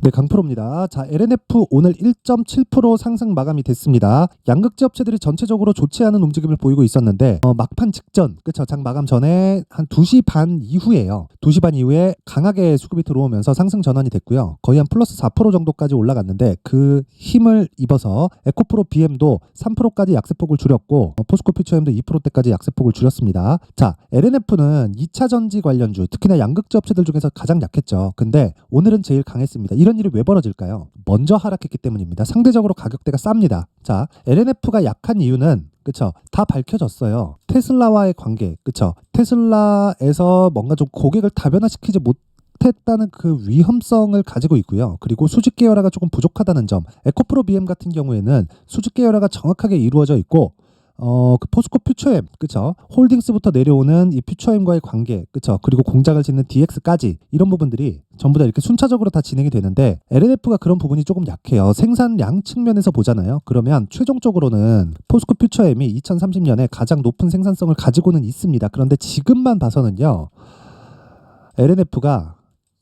네, 강프로입니다. 자, LNF 오늘 1.7% 상승 마감이 됐습니다. 양극재 업체들이 전체적으로 좋지 않은 움직임을 보이고 있었는데 막판 직전, 그쵸? 장 마감 전에 한 2시 반 이후에요. 2시 반 이후에 강하게 수급이 들어오면서 상승 전환이 됐고요. 거의 한 플러스 4% 정도까지 올라갔는데 그 힘을 입어서 에코프로 BM도 3%까지 약세폭을 줄였고 포스코 퓨처엠도 2%대까지 약세폭을 줄였습니다. 자, LNF는 2차 전지 관련주, 특히나 양극재 업체들 중에서 가장 약했죠. 근데 오늘은 제일 강했습니다. 이런 일이 왜 벌어질까요? 먼저 하락했기 때문입니다. 상대적으로 가격대가 쌉니다. 자, LNF가 약한 이유는 그쵸? 다 밝혀졌어요. 테슬라와의 관계, 그쵸? 테슬라에서 뭔가 좀 고객을 다변화시키지 못했다는 그 위험성을 가지고 있고요. 그리고 수직 계열화가 조금 부족하다는 점. 에코프로 BM 같은 경우에는 수직 계열화가 정확하게 이루어져 있고 그 포스코 퓨처엠, 그쵸? 홀딩스부터 내려오는 이 퓨처엠과의 관계, 그쵸? 그리고 공장을 짓는 DX까지 이런 부분들이 전부 다 이렇게 순차적으로 다 진행이 되는데 LNF가 그런 부분이 조금 약해요. 생산량 측면에서 보잖아요. 그러면 최종적으로는 포스코 퓨처엠이 2030년에 가장 높은 생산성을 가지고는 있습니다. 그런데 지금만 봐서는요, LNF가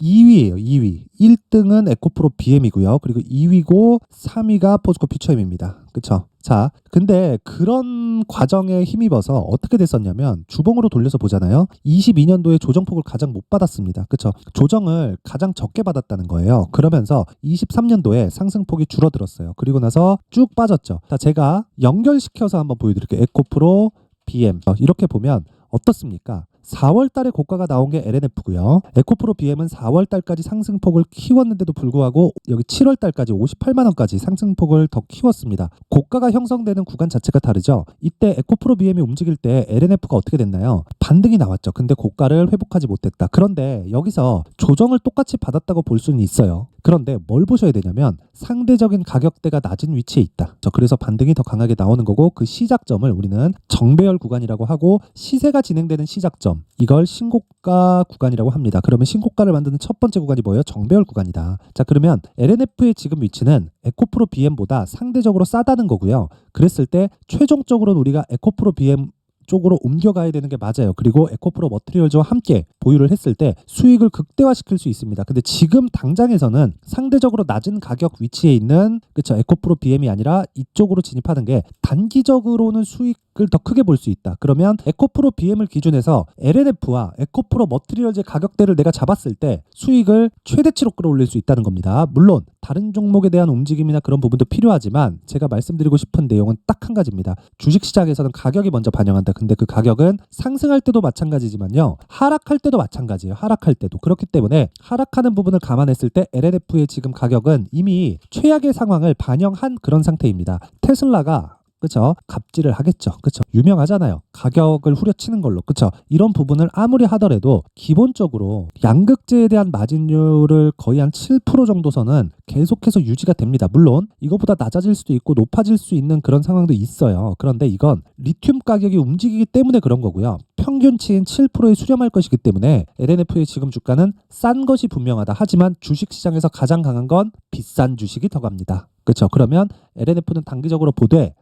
2위예요. 2위. 1등은 에코프로 BM이고요. 그리고 2위고 3위가 포스코 퓨처엠입니다. 그쵸? 자, 근데 그런 과정에 힘입어서 어떻게 됐었냐면 주봉으로 돌려서 보잖아요. 22년도에 조정폭을 가장 못 받았습니다. 그쵸? 조정을 가장 적게 받았다는 거예요. 그러면서 23년도에 상승폭이 줄어들었어요. 그리고 나서 쭉 빠졌죠. 자, 제가 연결시켜서 한번 보여드릴게요. 에코프로 BM. 이렇게 보면 어떻습니까? 4월 달에 고가가 나온 게 LNF고요. 에코프로 BM은 4월 달까지 상승폭을 키웠는데도 불구하고 여기 7월 달까지 58만 원까지 상승폭을 더 키웠습니다. 고가가 형성되는 구간 자체가 다르죠. 이때 에코프로 BM이 움직일 때 LNF가 어떻게 됐나요? 반등이 나왔죠. 근데 고가를 회복하지 못했다. 그런데 여기서 조정을 똑같이 받았다고 볼 수는 있어요. 그런데 뭘 보셔야 되냐면 상대적인 가격대가 낮은 위치에 있다. 그래서 반등이 더 강하게 나오는 거고 그 시작점을 우리는 정배열 구간이라고 하고 시세가 진행되는 시작점 이걸 신고가 구간이라고 합니다. 그러면 신고가를 만드는 첫 번째 구간이 뭐예요? 정배열 구간이다. 자, 그러면 LNF의 지금 위치는 에코프로 BM보다 상대적으로 싸다는 거고요. 그랬을 때 최종적으로는 우리가 에코프로 BM 쪽으로 옮겨가야 되는 게 맞아요. 그리고 에코프로 머티리얼즈와 함께 보유를 했을 때 수익을 극대화시킬 수 있습니다. 근데 지금 당장에서는 상대적으로 낮은 가격 위치에 있는 그쵸 에코프로 BM이 아니라 이쪽으로 진입하는 게 단기적으로는 수익을 더 크게 볼 수 있다. 그러면 에코프로 BM을 기준해서 LNF와 에코프로 머티리얼즈의 가격대를 내가 잡았을 때 수익을 최대치로 끌어올릴 수 있다는 겁니다. 물론 다른 종목에 대한 움직임이나 그런 부분도 필요하지만 제가 말씀드리고 싶은 내용은 딱 한 가지입니다. 주식시장에서는 가격이 먼저 반영한다. 근데 그 가격은 상승할 때도 마찬가지지만요. 하락할 때도 마찬가지예요. 하락할 때도. 그렇기 때문에 하락하는 부분을 감안했을 때 LNF의 지금 가격은 이미 최악의 상황을 반영한 그런 상태입니다. 테슬라가 그쵸? 갑질을 하겠죠. 그쵸? 유명하잖아요. 가격을 후려치는 걸로. 그쵸? 이런 부분을 아무리 하더라도 기본적으로 양극재에 대한 마진율을 거의 한 7% 정도선은 계속해서 유지가 됩니다. 물론 이거보다 낮아질 수도 있고 높아질 수 있는 그런 상황도 있어요. 그런데 이건 리튬 가격이 움직이기 때문에 그런 거고요. 평균치인 7%에 수렴할 것이기 때문에 LNF의 지금 주가는 싼 것이 분명하다. 하지만 주식시장에서 가장 강한 건 비싼 주식이 더 갑니다. 그렇죠? 그러면 LNF는 단기적으로 보되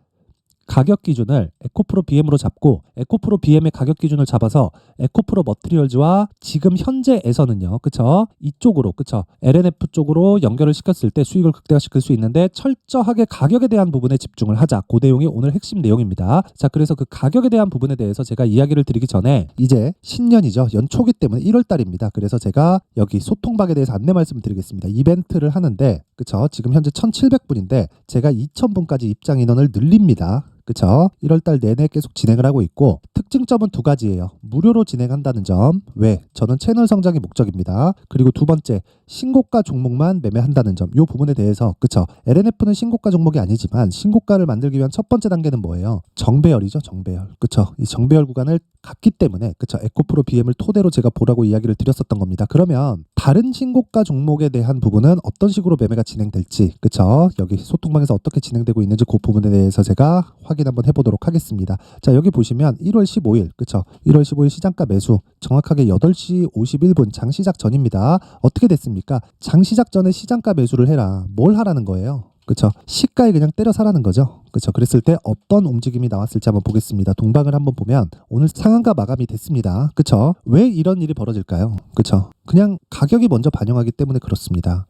가격 기준을 에코프로 BM으로 잡고 에코프로 BM의 가격 기준을 잡아서 에코프로 머티리얼즈와 지금 현재에서는요. 그쵸? 이쪽으로 그쵸? LNF 쪽으로 연결을 시켰을 때 수익을 극대화시킬 수 있는데 철저하게 가격에 대한 부분에 집중을 하자. 그 내용이 오늘 핵심 내용입니다. 자, 그래서 그 가격에 대한 부분에 대해서 제가 이야기를 드리기 전에 이제 신년이죠. 연초기 때문에 1월 달입니다. 그래서 제가 여기 소통박에 대해서 안내 말씀을 드리겠습니다. 이벤트를 하는데 그쵸? 지금 현재 1,700분인데 제가 2,000분까지 입장 인원을 늘립니다. 그쵸? 1월달 내내 계속 진행을 하고 있고 특징점은 두 가지예요. 무료로 진행한다는 점. 왜? 저는 채널 성장이 목적입니다. 그리고 두 번째, 신고가 종목만 매매한다는 점. 이 부분에 대해서 그쵸? LNF는 신고가 종목이 아니지만 신고가를 만들기 위한 첫 번째 단계는 뭐예요? 정배열이죠. 정배열. 그쵸? 이 정배열 구간을 갔기 때문에 그쵸? 에코프로 BM을 토대로 제가 보라고 이야기를 드렸었던 겁니다. 그러면 다른 신고가 종목에 대한 부분은 어떤 식으로 매매가 진행될지 그쵸? 여기 소통방에서 어떻게 진행되고 있는지 그 부분에 대해서 제가 확인 한번 해보도록 하겠습니다. 자, 여기 보시면 1월 15일 그쵸? 1월 15일 시장가 매수 정확하게 8시 51분 장시작 전입니다. 어떻게 됐습니까? 장시작 전에 시장가 매수를 해라. 뭘 하라는 거예요? 그쵸? 시가에 그냥 때려 사라는 거죠. 그쵸? 그랬을 때 어떤 움직임이 나왔을지 한번 보겠습니다. 동방을 한번 보면 오늘 상한가 마감이 됐습니다. 그쵸? 왜 이런 일이 벌어질까요? 그쵸? 그냥 가격이 먼저 반영하기 때문에 그렇습니다.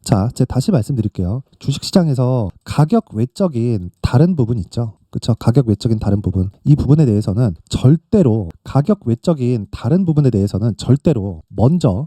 자, 제가 다시 말씀드릴게요. 주식시장에서 가격 외적인 다른 부분 있죠. 그렇죠. 가격 외적인 다른 부분. 이 부분에 대해서는 절대로 가격 외적인 다른 부분에 대해서는 절대로 먼저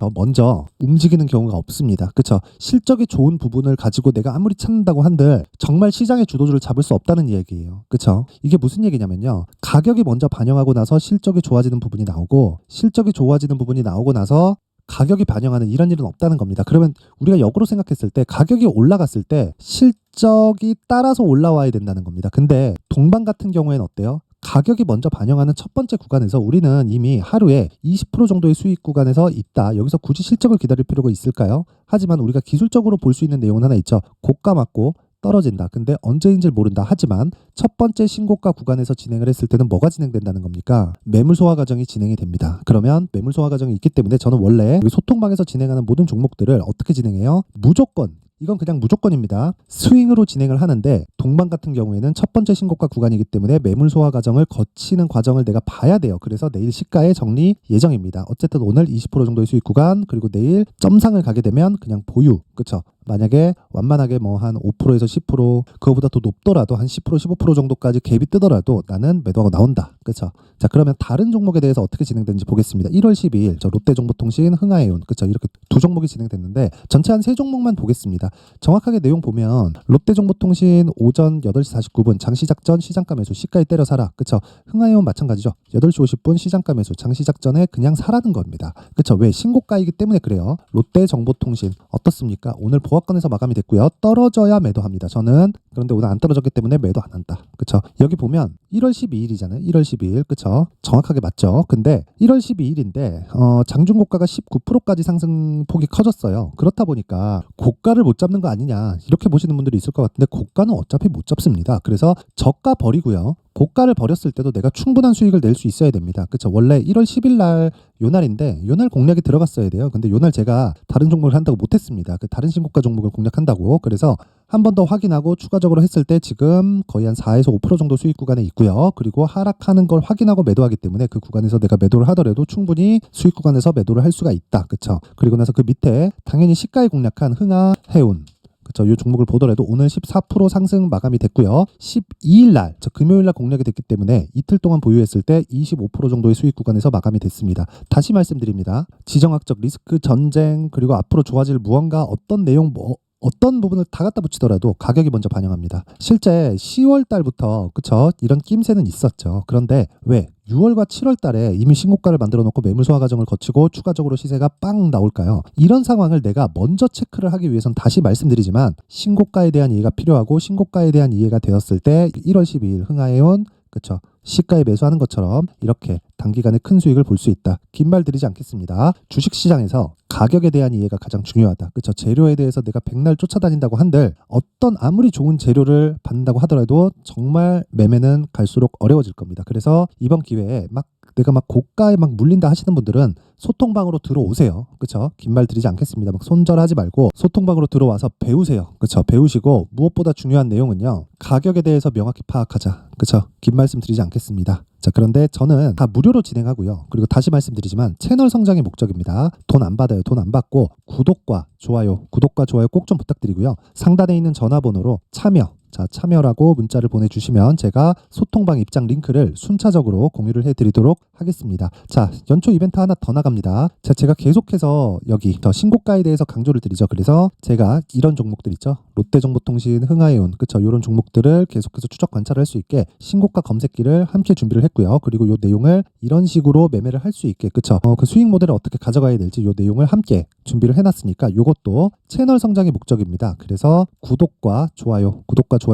움직이는 경우가 없습니다. 그렇죠. 실적이 좋은 부분을 가지고 내가 아무리 찾는다고 한들 정말 시장의 주도주를 잡을 수 없다는 얘기예요. 그렇죠. 이게 무슨 얘기냐면요. 가격이 먼저 반영하고 나서 실적이 좋아지는 부분이 나오고 실적이 좋아지는 부분이 나오고 나서 가격이 반영하는 이런 일은 없다는 겁니다. 그러면 우리가 역으로 생각했을 때 가격이 올라갔을 때 실적이 따라서 올라와야 된다는 겁니다. 근데 동반 같은 경우에는 어때요? 가격이 먼저 반영하는 첫 번째 구간에서 우리는 이미 하루에 20% 정도의 수익 구간에서 있다. 여기서 굳이 실적을 기다릴 필요가 있을까요? 하지만 우리가 기술적으로 볼 수 있는 내용은 하나 있죠. 고가 맞고 떨어진다. 근데 언제인지 모른다. 하지만 첫 번째 신고가 구간에서 진행을 했을 때는 뭐가 진행된다는 겁니까? 매물 소화 과정이 진행이 됩니다. 그러면 매물 소화 과정이 있기 때문에 저는 원래 소통방에서 진행하는 모든 종목들을 어떻게 진행해요? 무조건 이건 그냥 무조건입니다. 스윙으로 진행을 하는데 동반 같은 경우에는 첫 번째 신고가 구간이기 때문에 매물 소화 과정을 거치는 과정을 내가 봐야 돼요. 그래서 내일 시가의 정리 예정입니다. 어쨌든 오늘 20% 정도의 수익 구간 그리고 내일 점상을 가게 되면 그냥 보유. 그렇죠? 만약에 완만하게 뭐 한 5%에서 10% 그거보다 더 높더라도 한 10% 15% 정도까지 갭이 뜨더라도 나는 매도하고 나온다. 그렇죠? 자, 그러면 다른 종목에 대해서 어떻게 진행되는지 보겠습니다. 1월 12일 저 롯데정보통신, 흥하해운 그렇죠? 이렇게 두 종목이 진행됐는데 전체 한 세 종목만 보겠습니다. 정확하게 내용 보면 롯데정보통신 오전 8시 49분 장시작 전 시장가 매수 시가에 때려 사라. 그렇죠? 흥하해운 마찬가지죠. 8시 50분 시장가 매수 장시작 전에 그냥 사라는 겁니다. 그렇죠? 왜? 신고가이기 때문에 그래요. 롯데정보통신 어떻습니까? 오늘 보합권에서 마감이 됐고요. 떨어져야 매도합니다. 저는 그런데 오늘 안 떨어졌기 때문에 매도 안 한다. 그렇죠? 여기 보면 1월 12일이잖아요. 1월 12일. 그렇죠? 정확하게 맞죠? 근데 1월 12일인데 장중고가가 19%까지 상승폭이 커졌어요. 그렇다 보니까 고가를 못 잡는 거 아니냐 이렇게 보시는 분들이 있을 것 같은데 고가는 어차피 못 잡습니다. 그래서 저가 버리고요. 고가를 버렸을 때도 내가 충분한 수익을 낼 수 있어야 됩니다. 그렇죠? 원래 1월 10일 날 요날인데 요날 공략이 들어갔어야 돼요. 근데 요날 제가 다른 종목을 한다고 못했습니다. 그 다른 신고가 종목을 공략한다고. 그래서 한 번 더 확인하고 추가적으로 했을 때 지금 거의 한 4에서 5% 정도 수익 구간에 있고요. 그리고 하락하는 걸 확인하고 매도하기 때문에 그 구간에서 내가 매도를 하더라도 충분히 수익 구간에서 매도를 할 수가 있다. 그렇죠? 그리고 나서 그 밑에 당연히 시가에 공략한 흥하, 해운 그렇죠. 이 종목을 보더라도 오늘 14% 상승 마감이 됐고요. 12일 날, 금요일 날 공략이 됐기 때문에 이틀 동안 보유했을 때 25% 정도의 수익 구간에서 마감이 됐습니다. 다시 말씀드립니다. 지정학적 리스크 전쟁 그리고 앞으로 좋아질 무언가 어떤 내용 어떤 부분을 다 갖다 붙이더라도 가격이 먼저 반영합니다. 실제 10월 달부터 그쵸 이런 낌새는 있었죠. 그런데 왜 6월과 7월 달에 이미 신고가를 만들어 놓고 매물 소화 과정을 거치고 추가적으로 시세가 빵 나올까요? 이런 상황을 내가 먼저 체크를 하기 위해선 다시 말씀드리지만 신고가에 대한 이해가 필요하고 신고가에 대한 이해가 되었을 때 1월 12일 흥하해온 그쵸 시가에 매수하는 것처럼 이렇게 단기간에 큰 수익을 볼 수 있다. 긴 말 드리지 않겠습니다. 주식시장에서 가격에 대한 이해가 가장 중요하다. 그렇죠? 재료에 대해서 내가 백날 쫓아다닌다고 한들 어떤 아무리 좋은 재료를 받는다고 하더라도 정말 매매는 갈수록 어려워질 겁니다. 그래서 이번 기회에 내가 고가에 물린다 하시는 분들은 소통방으로 들어오세요. 그렇죠? 긴 말 드리지 않겠습니다. 손절하지 말고 소통방으로 들어와서 배우세요. 그렇죠? 배우시고 무엇보다 중요한 내용은요. 가격에 대해서 명확히 파악하자. 그렇죠? 긴 말씀 드리지 않겠습니다. 자, 그런데 저는 다 무료로 진행하고요. 그리고 다시 말씀드리지만 채널 성장이 목적입니다. 돈 안 받아요. 돈 안 받고 구독과 좋아요 꼭 좀 부탁드리고요. 상단에 있는 전화번호로 참여라고 문자를 보내주시면 제가 소통방 입장 링크를 순차적으로 공유를 해드리도록 하겠습니다. 자, 연초 이벤트 하나 더 나갑니다. 자, 제가 계속해서 여기 더 신고가에 대해서 강조를 드리죠. 그래서 제가 이런 종목들 있죠. 롯데정보통신, 흥하해운, 그쵸? 이런 종목들을 계속해서 추적 관찰할 수 있게 신고가 검색기를 함께 준비를 했고요. 그리고 이 내용을 이런 식으로 매매를 할 수 있게, 그쵸? 그 수익 모델을 어떻게 가져가야 될지 이 내용을 함께 준비를 해놨으니까 이것도 채널 성장의 목적입니다. 그래서 구독과 좋아요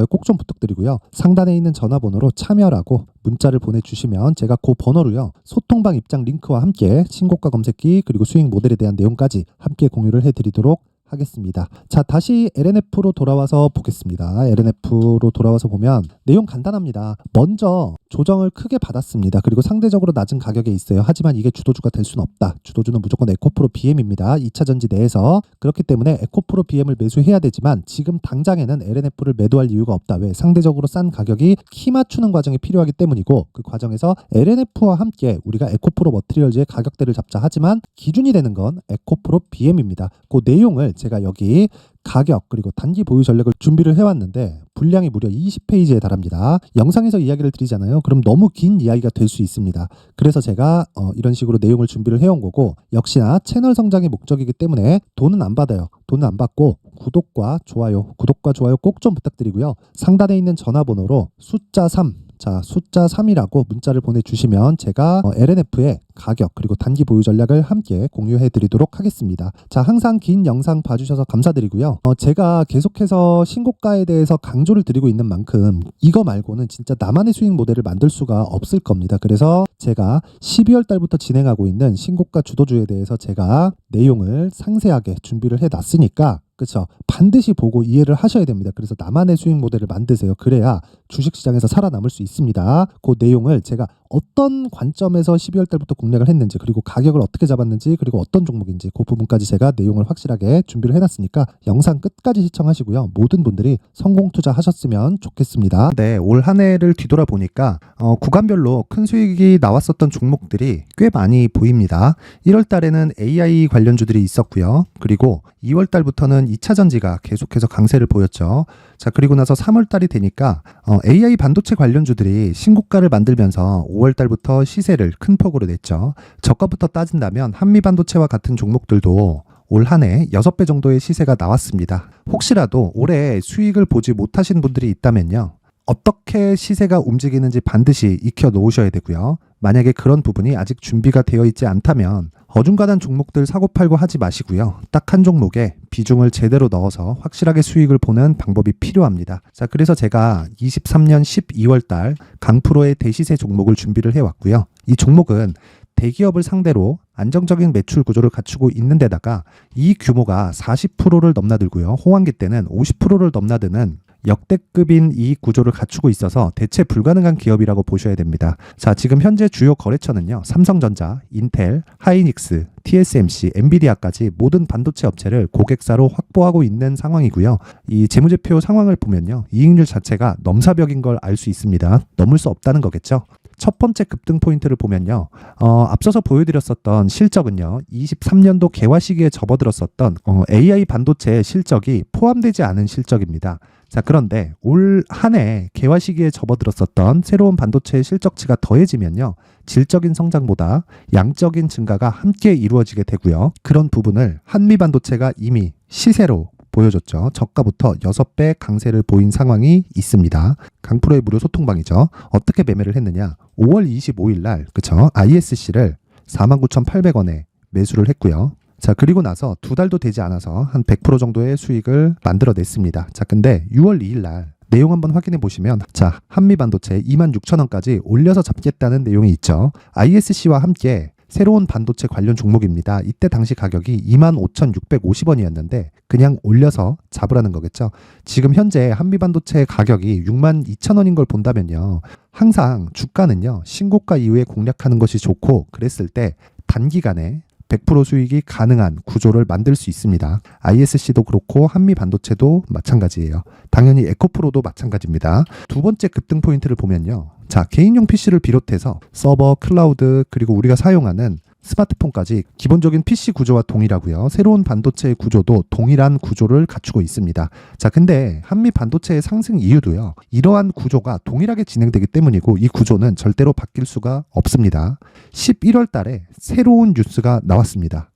꼭 좀 부탁드리고요. 상단에 있는 전화번호로 참여라고 문자를 보내주시면 제가 그 번호로요. 소통방 입장 링크와 함께 신고가 검색기 그리고 수익 모델에 대한 내용까지 함께 공유를 해드리도록 하겠습니다. 자, 다시 LNF로 돌아와서 보겠습니다. LNF로 돌아와서 보면 내용 간단합니다. 먼저 조정을 크게 받았습니다. 그리고 상대적으로 낮은 가격에 있어요. 하지만 이게 주도주가 될 수는 없다. 주도주는 무조건 에코프로 BM입니다. 2차 전지 내에서. 그렇기 때문에 에코프로 BM을 매수해야 되지만 지금 당장에는 LNF를 매도할 이유가 없다. 왜? 상대적으로 싼 가격이 키 맞추는 과정이 필요하기 때문이고 그 과정에서 LNF와 함께 우리가 에코프로 머티리얼즈의 가격대를 잡자. 하지만 기준이 되는 건 에코프로 BM입니다. 그 내용을 제가 여기 가격 그리고 단기 보유 전략을 준비를 해왔는데 분량이 무려 20페이지에 달합니다. 영상에서 이야기를 드리잖아요. 그럼 너무 긴 이야기가 될 수 있습니다. 그래서 제가 이런 식으로 내용을 준비를 해온 거고, 역시나 채널 성장의 목적이기 때문에 돈은 안 받아요. 돈은 안 받고 구독과 좋아요 꼭 좀 부탁드리고요. 상단에 있는 전화번호로 숫자 3, 숫자 3이라고 문자를 보내주시면 제가 LNF의 가격 그리고 단기 보유 전략을 함께 공유해 드리도록 하겠습니다. 항상 긴 영상 봐주셔서 감사드리고요. 제가 계속해서 신고가에 대해서 강조를 드리고 있는 만큼 이거 말고는 진짜 나만의 수익 모델을 만들 수가 없을 겁니다. 그래서 제가 12월 달부터 진행하고 있는 신고가 주도주에 대해서 제가 내용을 상세하게 준비를 해놨으니까, 그렇죠, 반드시 보고 이해를 하셔야 됩니다. 그래서 나만의 수익 모델을 만드세요. 그래야 주식시장에서 살아남을 수 있습니다. 그 내용을 제가 어떤 관점에서 12월 달부터 공략을 했는지, 그리고 가격을 어떻게 잡았는지, 그리고 어떤 종목인지 그 부분까지 제가 내용을 확실하게 준비를 해놨으니까 영상 끝까지 시청하시고요. 모든 분들이 성공 투자하셨으면 좋겠습니다. 네, 올 한 해를 뒤돌아보니까 구간별로 큰 수익이 나왔었던 종목들이 꽤 많이 보입니다. 1월 달에는 AI 관련주들이 있었고요. 그리고 2월 달부터는 2차 전지가 계속해서 강세를 보였죠. 그리고 나서 3월 달이 되니까 AI 반도체 관련주들이 신고가를 만들면서 5월 달부터 시세를 큰 폭으로 냈죠. 저가부터 따진다면 한미반도체와 같은 종목들도 올 한 해 6배 정도의 시세가 나왔습니다. 혹시라도 올해 수익을 보지 못하신 분들이 있다면요, 어떻게 시세가 움직이는지 반드시 익혀 놓으셔야 되고요. 만약에 그런 부분이 아직 준비가 되어 있지 않다면 어중간한 종목들 사고팔고 하지 마시고요. 딱 한 종목에 비중을 제대로 넣어서 확실하게 수익을 보는 방법이 필요합니다. 그래서 제가 23년 12월 달 강프로의 대시세 종목을 준비를 해왔고요. 이 종목은 대기업을 상대로 안정적인 매출 구조를 갖추고 있는 데다가 이 규모가 40%를 넘나들고요. 호황기 때는 50%를 넘나드는 역대급인 이익 구조를 갖추고 있어서 대체 불가능한 기업이라고 보셔야 됩니다. 지금 현재 주요 거래처는요, 삼성전자, 인텔, 하이닉스, TSMC, 엔비디아까지 모든 반도체 업체를 고객사로 확보하고 있는 상황이고요. 이 재무제표 상황을 보면요, 이익률 자체가 넘사벽인 걸 알 수 있습니다. 넘을 수 없다는 거겠죠. 첫 번째 급등 포인트를 보면요, 앞서서 보여드렸었던 실적은요, 23년도 개화 시기에 접어들었었던 AI 반도체 실적이 포함되지 않은 실적입니다. 그런데 올 한 해 개화 시기에 접어들었었던 새로운 반도체 실적치가 더해지면요, 질적인 성장보다 양적인 증가가 함께 이루어지게 되고요. 그런 부분을 한미반도체가 이미 시세로 보여줬죠. 저가부터 6배 강세를 보인 상황이 있습니다. 강프로의 무료 소통방이죠. 어떻게 매매를 했느냐? 5월 25일 날, 그쵸? ISC를 49,800원에 매수를 했고요. 그리고 나서 2달도 되지 않아서 한 100% 정도의 수익을 만들어냈습니다. 근데 6월 2일 날 내용 한번 확인해 보시면, 한미반도체 26,000원까지 올려서 잡겠다는 내용이 있죠. ISC와 함께 새로운 반도체 관련 종목입니다. 이때 당시 가격이 25,650원이었는데 그냥 올려서 잡으라는 거겠죠. 지금 현재 한미반도체 가격이 62,000원인 걸 본다면요, 항상 주가는요, 신고가 이후에 공략하는 것이 좋고, 그랬을 때 단기간에 100% 수익이 가능한 구조를 만들 수 있습니다. ISC도 그렇고 한미반도체도 마찬가지예요. 당연히 에코프로도 마찬가지입니다. 두 번째 급등 포인트를 보면요, 개인용 PC를 비롯해서 서버, 클라우드, 그리고 우리가 사용하는 스마트폰까지 기본적인 PC 구조와 동일하고요. 새로운 반도체의 구조도 동일한 구조를 갖추고 있습니다. 근데 한미 반도체의 상승 이유도요, 이러한 구조가 동일하게 진행되기 때문이고, 이 구조는 절대로 바뀔 수가 없습니다. 11월 달에 새로운 뉴스가 나왔습니다.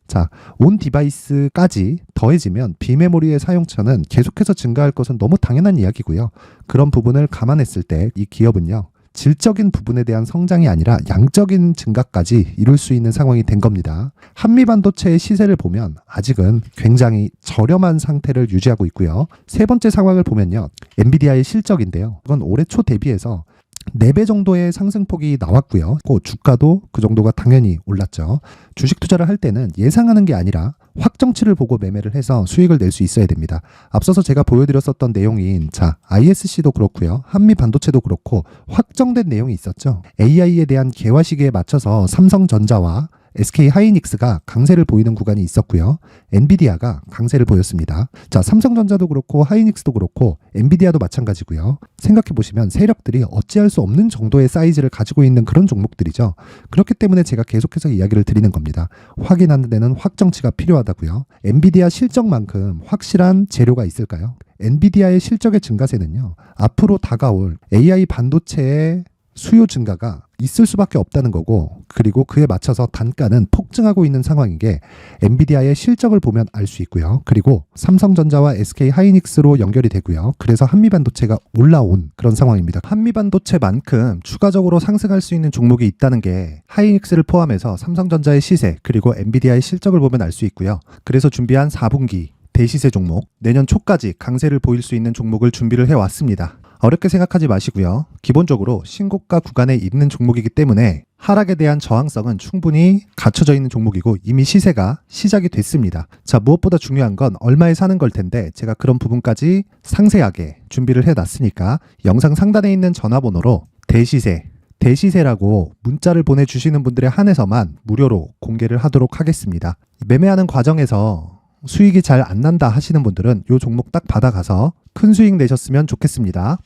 온 디바이스까지 더해지면 비메모리의 사용처는 계속해서 증가할 것은 너무 당연한 이야기고요. 그런 부분을 감안했을 때 이 기업은요, 질적인 부분에 대한 성장이 아니라 양적인 증가까지 이룰 수 있는 상황이 된 겁니다. 한미반도체의 시세를 보면 아직은 굉장히 저렴한 상태를 유지하고 있고요. 세 번째 상황을 보면요, 엔비디아의 실적인데요, 이건 올해 초 대비해서 4배 정도의 상승폭이 나왔고요. 주가도 그 정도가 당연히 올랐죠. 주식 투자를 할 때는 예상하는 게 아니라 확정치를 보고 매매를 해서 수익을 낼 수 있어야 됩니다. 앞서서 제가 보여드렸었던 내용인 ISC도 그렇고요, 한미반도체도 그렇고 확정된 내용이 있었죠. AI에 대한 개화 시기에 맞춰서 삼성전자와 SK 하이닉스가 강세를 보이는 구간이 있었고요. 엔비디아가 강세를 보였습니다. 자, 삼성전자도 그렇고 하이닉스도 그렇고 엔비디아도 마찬가지고요. 생각해 보시면 세력들이 어찌할 수 없는 정도의 사이즈를 가지고 있는 그런 종목들이죠. 그렇기 때문에 제가 계속해서 이야기를 드리는 겁니다. 확인하는 데는 확정치가 필요하다고요. 엔비디아 실적만큼 확실한 재료가 있을까요? 엔비디아의 실적의 증가세는요, 앞으로 다가올 AI 반도체의 수요 증가가 있을 수밖에 없다는 거고, 그리고 그에 맞춰서 단가는 폭증하고 있는 상황인 게 엔비디아의 실적을 보면 알 수 있고요. 그리고 삼성전자와 SK 하이닉스로 연결이 되고요. 그래서 한미반도체가 올라온 그런 상황입니다. 한미반도체만큼 추가적으로 상승할 수 있는 종목이 있다는 게 하이닉스를 포함해서 삼성전자의 시세 그리고 엔비디아의 실적을 보면 알 수 있고요. 그래서 준비한 4분기 대시세 종목, 내년 초까지 강세를 보일 수 있는 종목을 준비를 해왔습니다. 어렵게 생각하지 마시고요. 기본적으로 신고가 구간에 있는 종목이기 때문에 하락에 대한 저항성은 충분히 갖춰져 있는 종목이고 이미 시세가 시작이 됐습니다. 자, 무엇보다 중요한 건 얼마에 사는 걸 텐데 제가 그런 부분까지 상세하게 준비를 해놨으니까 영상 상단에 있는 전화번호로 대시세라고 문자를 보내주시는 분들에 한해서만 무료로 공개를 하도록 하겠습니다. 매매하는 과정에서 수익이 잘 안 난다 하시는 분들은 이 종목 딱 받아가서 큰 수익 내셨으면 좋겠습니다.